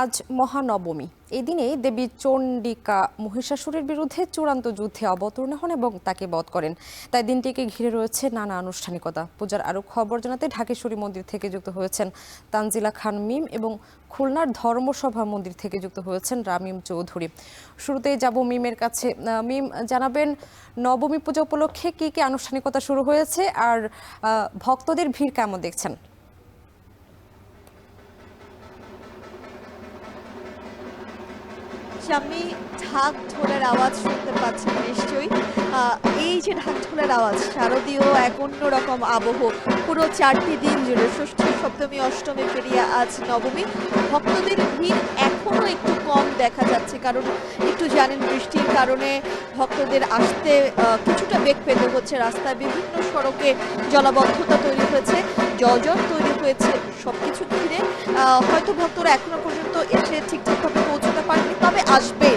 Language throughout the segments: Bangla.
আজ মহানবমী। এই দিনে দেবী চণ্ডিকা মহিষাসুরের বিরুদ্ধে চূড়ান্ত যুদ্ধে অবতীর্ণ হন এবং তাকে বধ করেন। তাই দিনটিকে ঘিরে রয়েছে নানা আনুষ্ঠানিকতা। পূজার আরও খবর জানাতে ঢাকেশ্বরী মন্দির থেকে যুক্ত হয়েছেন তানজিলা খান মিম এবং খুলনার ধর্মসভা মন্দির থেকে যুক্ত হয়েছেন রামিম চৌধুরী। শুরুতেই যাব মিমের কাছে। মিম, জানাবেন নবমী পূজা উপলক্ষে কি কি আনুষ্ঠানিকতা শুরু হয়েছে আর ভক্তদের ভিড় কেমন দেখছেন? আমি ঢাক ঢোলের আওয়াজ শুনতে পাচ্ছেন নিশ্চয়ই। এই যে ঢাক ঢোলের আওয়াজ, শারদীয় এক অন্যরকম আবহ পুরো 4টি দিন জুড়ে, ষষ্ঠী সপ্তমী অষ্টমী পেরিয়ে আজ নবমী। ভক্তদের ভিড় এখনো একটু কম দেখা যাচ্ছে, কারণ একটু জানেন বৃষ্টির কারণে ভক্তদের আসতে কিছুটা বেগ পেতে হচ্ছে। রাস্তায় বিভিন্ন সড়কে জলাবদ্ধতা তৈরি হয়েছে, জলজট তৈরি হয়েছে। সবকিছু ঘিরে হয়তো ভক্তরা এখনো পর্যন্ত এসে ঠিকঠাকভাবে পৌঁছতে পারেনি, তবে আসবে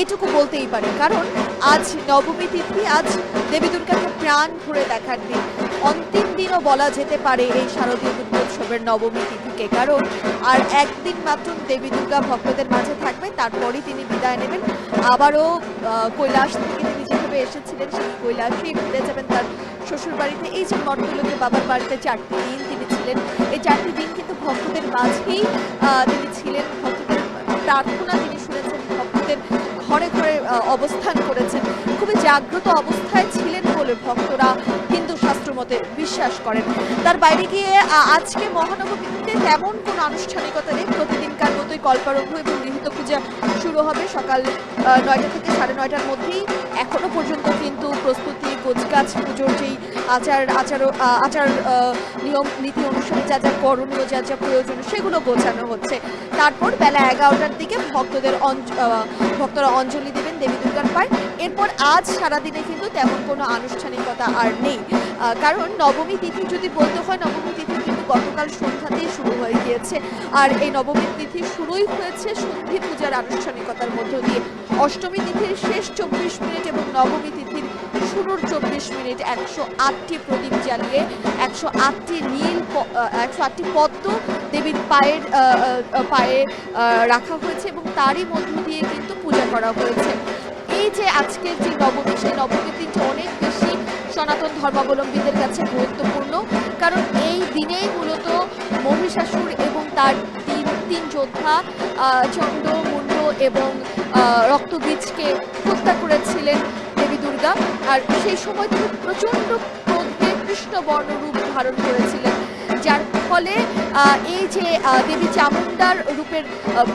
এটুকু বলতেই পারি। কারণ আজ নবমী তিথি, আজ দেবী দুর্গাকে প্রাণ ভরে দেখার দিন, অন্তিম দিনও বলা যেতে পারে এই শারদীয় দুর্গোৎসবের নবমী তিথিকে। কারণ আর একদিন মাত্র দেবী দুর্গা ভক্তদের মাঝে থাকবে, তারপরই তিনি বিদায় নেবেন। আবারও কৈলাস থেকে তিনি যেভাবে এসেছিলেন সেই কৈলাসেই ফিরে যাবেন তার শ্বশুর বাড়িতে। এই যে মর্তলোকে বাবার বাড়িতে 4টি দিন তিনি ছিলেন, এই 4টি দিন কিন্তু ভক্তদের মাঝেই তিনি ছিলেন। ভক্তদের প্রার্থনা তিনি শুনেছেন, ভক্তদের ঘরে ঘরে অবস্থান করেছেন। খুবই জাগ্রত অবস্থায় ছিলেন বলে ভক্তরা হিন্দু শাস্ত্র মতে বিশ্বাস করেন। তার বাইরে গিয়ে আজকে মহানবমীতে তেমন কোনো আনুষ্ঠানিকতা নেই। প্রতিদিনকার মতোই কল্পারম্ভ এবং গৃহীত পূজা শুরু হবে সকাল 9টা থেকে 9:30টার মধ্যেই। এখনো পর্যন্ত কিন্তু প্রস্তুতি, গোছগাছ, পুজোর যেই আচার নিয়ম নীতি অনুসারে যা যা করণীয়, যা যা প্রয়োজনীয় সেগুলো গোছানো হচ্ছে। তারপর বেলা 11টার দিকে ভক্তরা অঞ্জলি দেবেন দেবী দুর্গার পায়ে। এরপর আজ সারাদিনে কিন্তু তেমন কোনো আনুষ্ঠানিকতা আর নেই। কারণ নবমী তিথি যদি বলতে হয়, নবমী তিথি কিন্তু গতকাল সন্ধ্যাতেই শুরু হয়ে গিয়েছে। আর এই নবমী তিথি শুরুই হয়েছে সন্ধি পূজার আনুষ্ঠানিকতার মধ্য দিয়ে। অষ্টমী তিথির শেষ 24 মিনিট এবং নবমী তিথির শুরুর 24 মিনিট 108টি প্রদীপ জ্বালিয়ে 108টি পদ্ম দেবীর পায়ে রাখা হয়েছে এবং তারই মধ্য দিয়ে কিন্তু পূজা করা হয়েছে। এই যে আজকের যে নবমী, সেই নবমী দিনটা অনেক বেশি সনাতন ধর্মাবলম্বীদের কাছে গুরুত্বপূর্ণ। কারণ এই দিনেই মূলত মহিষাসুর এবং তার তিন যোদ্ধা চণ্ড, মুণ্ড এবং রক্তবীজকে হত্যা করেছিলেন দেবী দুর্গা। আর সেই সময় তিনি প্রচণ্ড ক্রোধে কৃষ্ণবর্ণ রূপ ধারণ করেছিলেন, যার ফলে এই যে দেবী চামুণ্ডার রূপের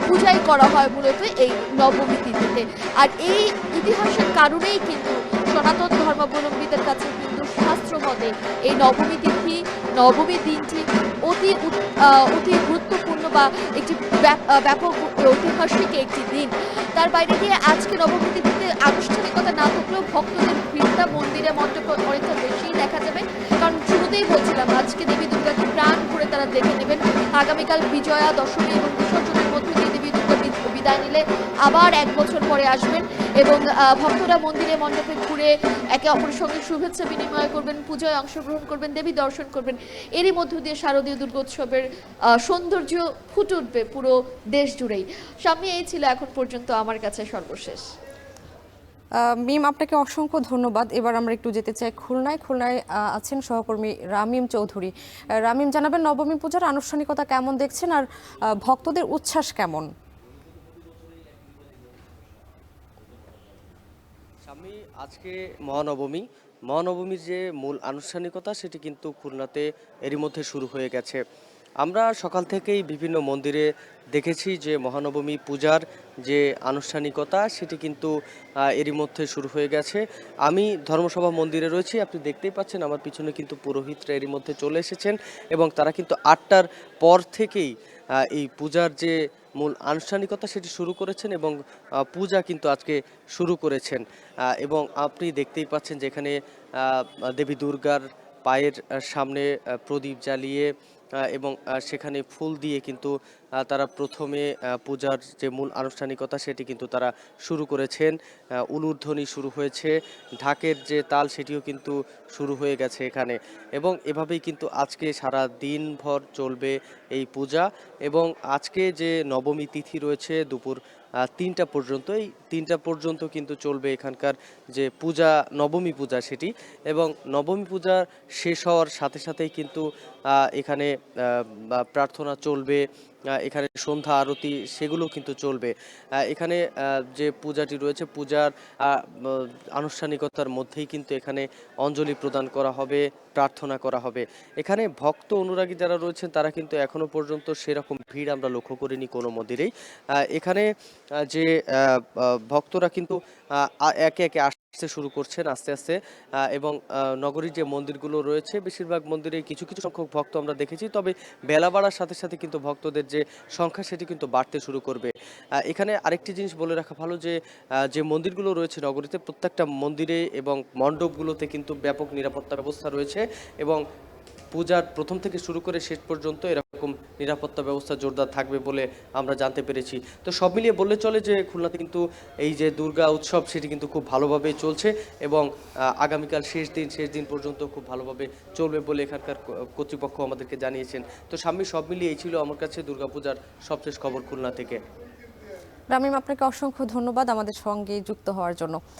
পূজাই করা হয় মূলত এই নবমী তিথিতে। আর এই ইতিহাসের কারণেই কিন্তু সনাতন ধর্মাবলম্বীদের কাছে কিন্তু শাস্ত্র মতে এই নবমী তিথি, নবমী দিনটি অতি গুরুত্বপূর্ণ বা একটি ব্যাপক ঐতিহাসিক একটি দিন। তার বাইরে গিয়ে আজকে নবমী তিথিতে আনুষ্ঠানিকতা না থাকলেও ভক্তদের ভিড়টা মন্দিরে মণ্ডপে অনেকটা বেশি দেখা যাবে। কারণ শুরুতেই বলছিলাম, আজকে দেবী দুর্গাকে প্রাণ ভরে তারা দেখে নেবেন। আগামীকাল বিজয়া দশমী এবং বিসর্জনের মধ্যে দিয়ে দেবী দুর্গা বিদায় নিলে আবার 1 বছর পরে আসবেন এবং ভক্তরা মন্দিরে মণ্ডপে ঘুরে একে অপরের সঙ্গে শুভেচ্ছা বিনিময় করবেন, পূজায় অংশগ্রহণ করবেন, দেবী দর্শন করবেন। এরই মধ্য দিয়ে শারদীয় দুর্গোৎসবের সৌন্দর্য ফুটে উঠবে পুরো দেশ জুড়েই। সামনে এই ছিল এখন পর্যন্ত আমার কাছে সর্বশেষ। মিম, আপনাকে অসংখ্য ধন্যবাদ। এবার আমরা একটু যেতে চাই খুলনায়। খুলনায় আছেন সহকর্মী রামিম চৌধুরী। রামিম, জানাবেন নবমী পূজার আনুষ্ঠানিকতা কেমন দেখছেন আর ভক্তদের উচ্ছ্বাস কেমন? আমি আজকে মহানবমীর যে মূল আনুষ্ঠানিকতা সেটি কিন্তু খুলনাতে এরই মধ্যে শুরু হয়ে গেছে। আমরা সকাল থেকেই বিভিন্ন মন্দিরে দেখেছি যে মহানবমী পূজার যে আনুষ্ঠানিকতা সেটি কিন্তু এরই মধ্যে শুরু হয়ে গেছে। আমি ধর্মসভা মন্দিরে রয়েছি, আপনি দেখতেই পাচ্ছেন আমার পিছনে কিন্তু পুরোহিতরা এরই মধ্যে চলে এসেছেন এবং তারা কিন্তু 8টার পর থেকেই এই পূজার যে মূল আনুষ্ঠানিকতা সেটি শুরু করেছেন এবং পূজা কিন্তু আজকে শুরু করেছেন। এবং আপনি দেখতেই পাচ্ছেন যেখানে দেবী দুর্গার পায়ের সামনে প্রদীপ জ্বালিয়ে এবং সেখানে ফুল দিয়ে কিন্তু তারা প্রথমে পূজার যে মূল আনুষ্ঠানিকতা সেটি কিন্তু তারা শুরু করেছেন। উলুধ্বনি শুরু হয়েছে, ঢাকের যে তাল সেটিও কিন্তু শুরু হয়ে গেছে এখানে এবং এভাবেই কিন্তু আজকে সারা দিনভর চলবে এই পূজা এবং আজকে যে নবমী তিথি রয়েছে দুপুর ৩টা পর্যন্ত, এই ৩টা পর্যন্ত কিন্তু চলবে এখানকার যে পূজা, নবমী পূজা সেটি এবং নবমী পূজা শেষ হওয়ার সাথে সাথেই কিন্তু এখানে প্রার্থনা চলবে, এখানে সন্ধ্যা আরতি সেগুলো কিন্তু চলবে। এখানে যে পূজাটি রয়েছে পূজার আনুষ্ঠানিকতার মধ্যেই কিন্তু এখানে অঞ্জলি প্রদান করা হবে, প্রার্থনা করা হবে। এখানে ভক্ত অনুরাগী যারা রয়েছেন তারা কিন্তু এখনো পর্যন্ত সেরকম ভিড় আমরা লক্ষ্য করিনি কোনো মন্দিরেই। এখানে যে ভক্তরা কিন্তু একে একে আসতে শুরু করছেন আস্তে আস্তে এবং নগরীর যে মন্দিরগুলো রয়েছে বেশিরভাগ মন্দিরে কিছু কিছু সংখ্যক ভক্ত আমরা দেখেছি, তবে বেলা বাড়ার সাথে সাথে কিন্তু ভক্তদের যে সংখ্যা সেটি কিন্তু বাড়তে শুরু করবে। এখানে আরেকটি জিনিস বলে রাখা ভালো যে যে মন্দিরগুলো রয়েছে নগরীতে প্রত্যেকটা মন্দিরে এবং মণ্ডপগুলোতে কিন্তু ব্যাপক নিরাপত্তা ব্যবস্থা রয়েছে এবং পূজার প্রথম থেকে শুরু করে শেষ পর্যন্ত এরকম নিরাপত্তা ব্যবস্থা জোরদার থাকবে বলে আমরা জানতে পেরেছি। তো সব মিলিয়ে বললে চলে যে খুলনাতে কিন্তু এই যে দুর্গা উৎসব সেটি কিন্তু খুব ভালোভাবেই চলছে এবং আগামীকাল শেষ দিন পর্যন্ত খুব ভালোভাবে চলবে বলে এখানকার কর্তৃপক্ষ আমাদেরকে জানিয়েছেন। তো সামনে সব মিলিয়ে এই ছিল আমার কাছে দুর্গাপূজার সবশেষ খবর খুলনা থেকে। রামিম, আপনাকে অসংখ্য ধন্যবাদ আমাদের সঙ্গে যুক্ত হওয়ার জন্য।